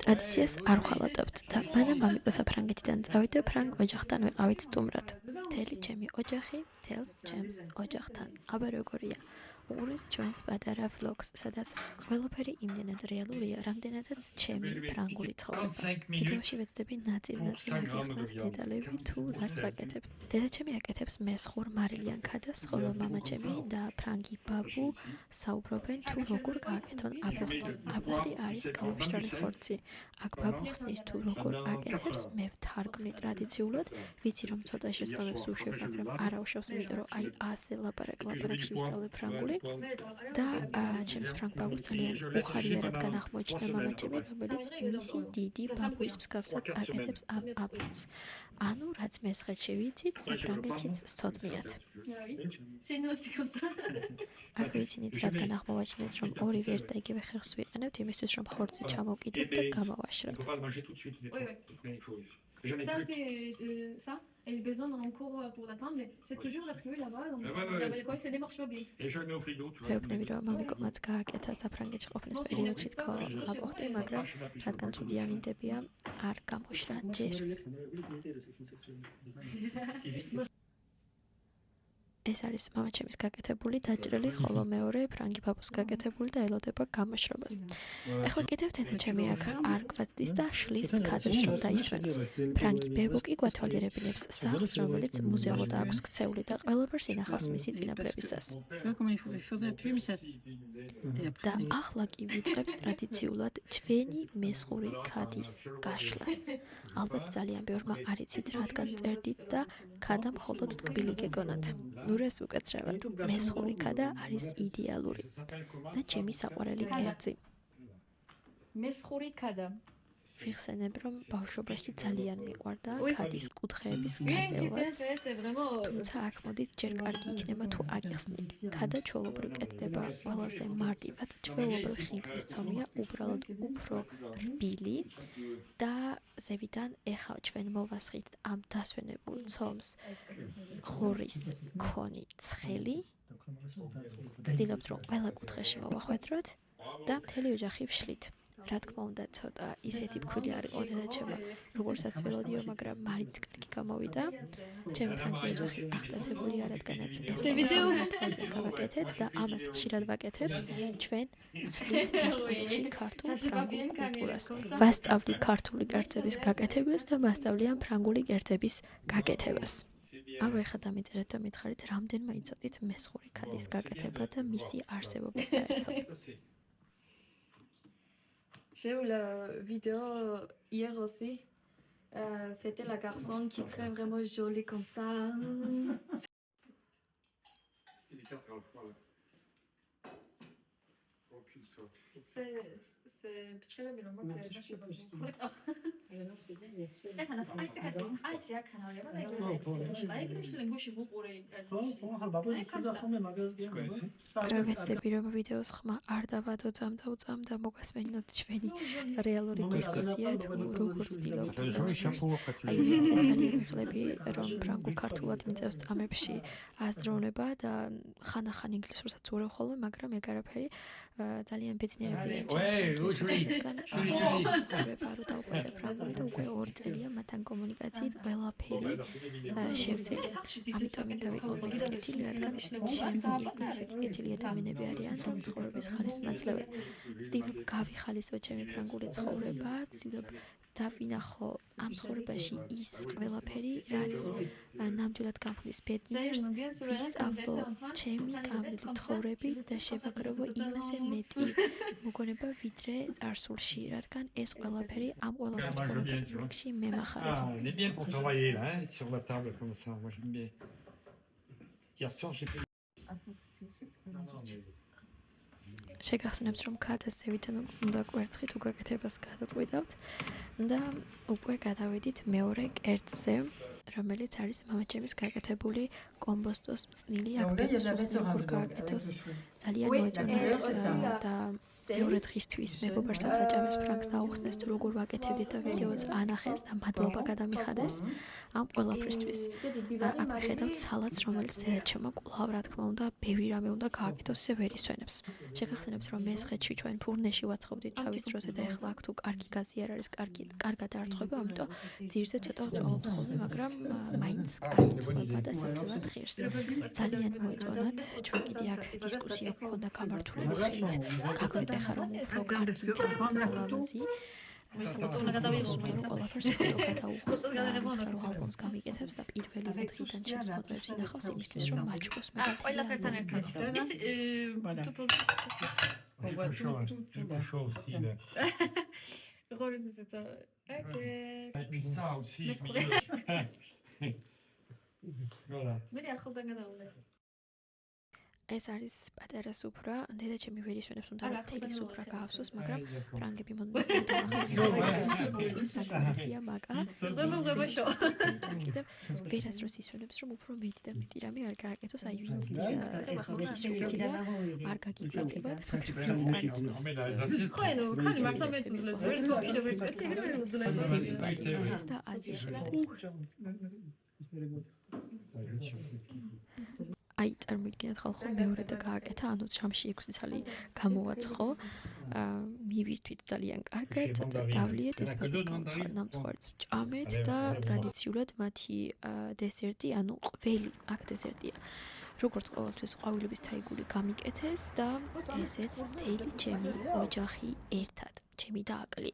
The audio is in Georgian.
ტრადიციას არ ვხალატებთ და მანამ მამიკოსა ფრანგეთიდან წავიდა ფრანგ ოჯახთან ვიყავით სტუმრად. მთელი ჩემი ოჯახი მთელს ჩემს ოჯახთან. აბა როგორია? უყურეთ ჩვენს პატარა ვლოგს, სადაც ყველაფერი იმდენად რეალურია, რამდენადაც ჩემი ფრანგული ცხოვრება. ვიდეოში ვეცდები ნაწილ-ნაწილ აღიხსნათ დეტალები თუ რას ვაკეთებ. დედაჩემი აკეთებს მესხურ მარილიან ქადას, ხოლო მამაჩემი და ფრანგი ბაბუ საუბრობენ თუ როგორ გააკეთონ აბუხტი. აბუხტი არის კალმშრალი ხორცი. აქ ბაბუ ხსნის თუ როგორ აკეთებს, მე ვთარგმნი ტრადიციულად, ვიცი რომ ცოტა შეცდომებს უშვებ, მაგრამ არა უშავს, იმიტომ რომ აი ასე ლაპარაკში ვისწავლე ფრანგული. და ჩემს ფრანგ ბაბუს ძალიან უხარია, რადგან აღმოჩნდა მამაჩემი, რომელიც მისი დიდი ბაბუის მსგავსად აკეთებს ამ აბუხტს. ანუ რაც მესხეთში ვიცით, საფრანგეთშიც სცოდნიათ. აქ ვიცინით, რადგან აღმოვაჩინეთ, რომ ორივე ერთ და იგივე ხერხს ვიყენებთ, იმისთვის რომ ხორცი ჩამოვკიდოთ და გამოვაშროთ. Ça, c'est ça. Et le besoin encore pour l'attendre, mais c'est toujours la pluie là-bas. Donc, ça ne marche pas bien. Et je le mets au frigo, tu vois. ვეუბნები, რომ მამიკომაც გააკეთა საფრანგეთში ყოფნის პერიოდში თქო აბუხტი, მაგრამ რადგან ცუდი ამინდებია, არ გამოშრა ჯერ. ეს არის მამაჩემის გაკეთებული დაჭრილი, ხოლო მეორე ფრანგი ბაბუს გაკეთებული და ელოდება გამოშრობას. ეხლა კიდევ დედაჩემი აქ არ გვაწდის და შლის ქადებს რომ დაისვენოს. ფრანგი ბებო კი გვათვალიერებინებს სახლს, რომელიც მუზეუმად აქვს ქცეული და ყველაფერს ინახავს მისი წინაპრებისას. და ახლა კი ვიწყებთ ტრადიციულად ჩვენი მესხური ქადის გაშლას. ალბათ ძალიან ბევრმა არ იცით, რადგან წერდით და ქადა მხოლოდ ტკბილი გეგონათ. ნურას უკაცრავად. მესხური ქადა არის იდეალური და ჩემი საყვარელი კერძი. მესხური ქადა. ვიხსენებ, რომ ბავშვობაში ძალიან მიყვარდა ქადის კუთხეების გაწევაც. თუმცა აქ მოდით ჯერ კარგი იქნება თუ აგიხსნით. ქადა ჩვეულებრივ კეთდება ყველაზე მარტივად, ჩვეულებრივ ხინკლის ცომია უბრალოდ უფრო რბილი და ზევიდან ეხა ჩვენ მოვასხით ამ დასვენებულ ცომს ღორის ქონი ცხელი. ვცდილობთ, რომ ყველა კუთხეში მოვახვედროთ და მთელი ოჯახი ვშლით. რა თქმა უნდა, ცოტა ისეთი ფქვილი არ იყო დედაჩემმა, როგორცაც ველოდიო, მაგრამ მარით კარგი გამოვიდა. ჩემი ფრანგი ოჯახი აღტაცებულია, რადგანაც ეს ვიდეო გავაკეთეთ და ამას ხშირად ვაკეთებთ. ჩვენ ვცვლით ერთმანეთში ქართულ ფრანგულ კულტურას. ვასწავლი ქართული კერძების გაკეთებას და მასწავლიან ფრანგული კერძების გაკეთებას. აბა ეხლა დამიწერეთ და მითხარით, რამდენმა იცოდით მესხური ქადის გაკეთება და მისი არსებობა საერთოდ. J'ai vu la vidéo hier aussi. C'était la garçon qui crée vraiment jolie comme ça. C'est très bien, mais je sais pas. ვეცდები, რომ ვიდეოს ხმა არ დავადო წამ და მოგასმენინოთ ჩვენი რეალური დისკუსია თუ როგორ ვცდილობთ ყველაფერს. აი ძალიან ვიხლები, რომ ფრანგულ ქართულად მიწევს წამებში აზროვნება და ხან-ახან ინგლისურსაც უყურებ ხოლმე, მაგრამ ეგ არაფერი ძალიან ბედნიერებია. ვეფარო დაუყვეწე ფრანგული და უკვე 2 წელია მათთან კომუნიკაციით ყველაფერი შევწელე. ამიტომ მინდა ვიყო მეკეთილი, რადგან ჩემს ისეთი კეთილი ადამიანები არიან, რომ ცხოვრების ხალის მაძლევენ. ვცდილობ გავიხალისო ჩემი ფრანგული ცხოვრება, ვცდილობ დავინახო ამ ცხოვრებაში ის ყველაფერი, რაც ნამდვილად გამხდის ბედნიერს, ვისწავლო ჩემი გამძლე ცხოვრებით და შევაგროვო იმაზე მეტი მოგონება, ვიდრე წარსულში, რადგან ეს ყველაფერი ამ ყველაფრის ცხოვრებაში მემახარებს. On est bien pour travailler là, sur la table comme ça. Moi j'aime bien. Hier soir j'ai fait შეგახსენებთ, რომ ქადას ზევიდან უნდა კვერცხით უგაკეთებას გადაწყვიტავთ და უკვე გადავედით მეორე კერძზე, რომელიც არის მამაჩემის გაკეთებული კომბოსტოს წნილი. აქ ბებოს როგორ გააკეთოს ძალიან მოეწონათ და მეორე დღისთვის მეგობარსაც აჭამეს ფრანგს დაუხსნეს თუ როგორ ვაკეთებდით და ვიდეოც ანახეს და მადლობა გადამიხადეს ამ ყველაფრისთვის. აქ ვხედავთ სალატს, რომელიც დედაჩემმა კვლავ რა თქმა უნდა ბევრი რამე უნდა გააკეთოს, ისე ვერ ისვენებს. შეგახსენებთ, რომ მესხეთში ჩვენ ფურნეში ვაცხობდით თავის დროზე და ეხლა აქ თუ კარგი გაზი არ არის, კარგად არ ცხობა, ამიტომ ძირზე ცოტა ვწვალობთ ხოლმე, მაგრამ მაინც კარგი ცხობა და სასწრაფოდ ღირს. ძალიან მოეწონათ, ჩვენ კიდე აქ დისკუსია გქონდა გამართულები ხელით. გაგვეტეხა რომ უფრო კარგი ლავაზი Foto una გადავიღოს ყველაფერს ფოტო გადაუღოს რომ ალბომს გამიკეთებს და პირველივე დღიდან ჩემს ფოტოებს ინახავს იმისთვის რომ მაჩვენოს მე ყველაფერთან ერთად ის tu chaud aussi là. Rose c'est ça. OK. Et puis ça aussi. Voilà. მე ახალთან გადავიღე. ეს არის პატარა სუფრა, დედაჩემი ვერ ისვენებს, უნდა რომ თელი სუფრა გაავსოს, მაგრამ ფრანგები მონდომახსენებია მაკა. კიდევ ვერასდროს ისვენებს, რომ უფრო მეტი და მეტი რამე არ გააკეთოს, აი ვინც სუფრა არ გაგიკეთებათ, ვინც არ იცნობს. ხო, ანუ ხანი მართლა მეც უძლებს, ვერ თქო, კიდევ ერთ წუთი ეგრევე ვერ უძლებს. და აზიის შემდეგ. აი წარმოიდგინეთ ხალხო მეორე და გააკეთა, ანუ შამში 6 წელი გამოვაცხო, მივირთვით ძალიან კარგად, ცოტა დავლიეთ ეს ნამწყვარს ჭამეთ და ტრადიციულად მათი დესერტი, ანუ ყველი აქ დესერტია. როგორც ყოველთვის ყვავილების თაიგული გამიკეთეს და ესეც მთელი ჩემი ოჯახი ერთად, ჩემი და აკლი.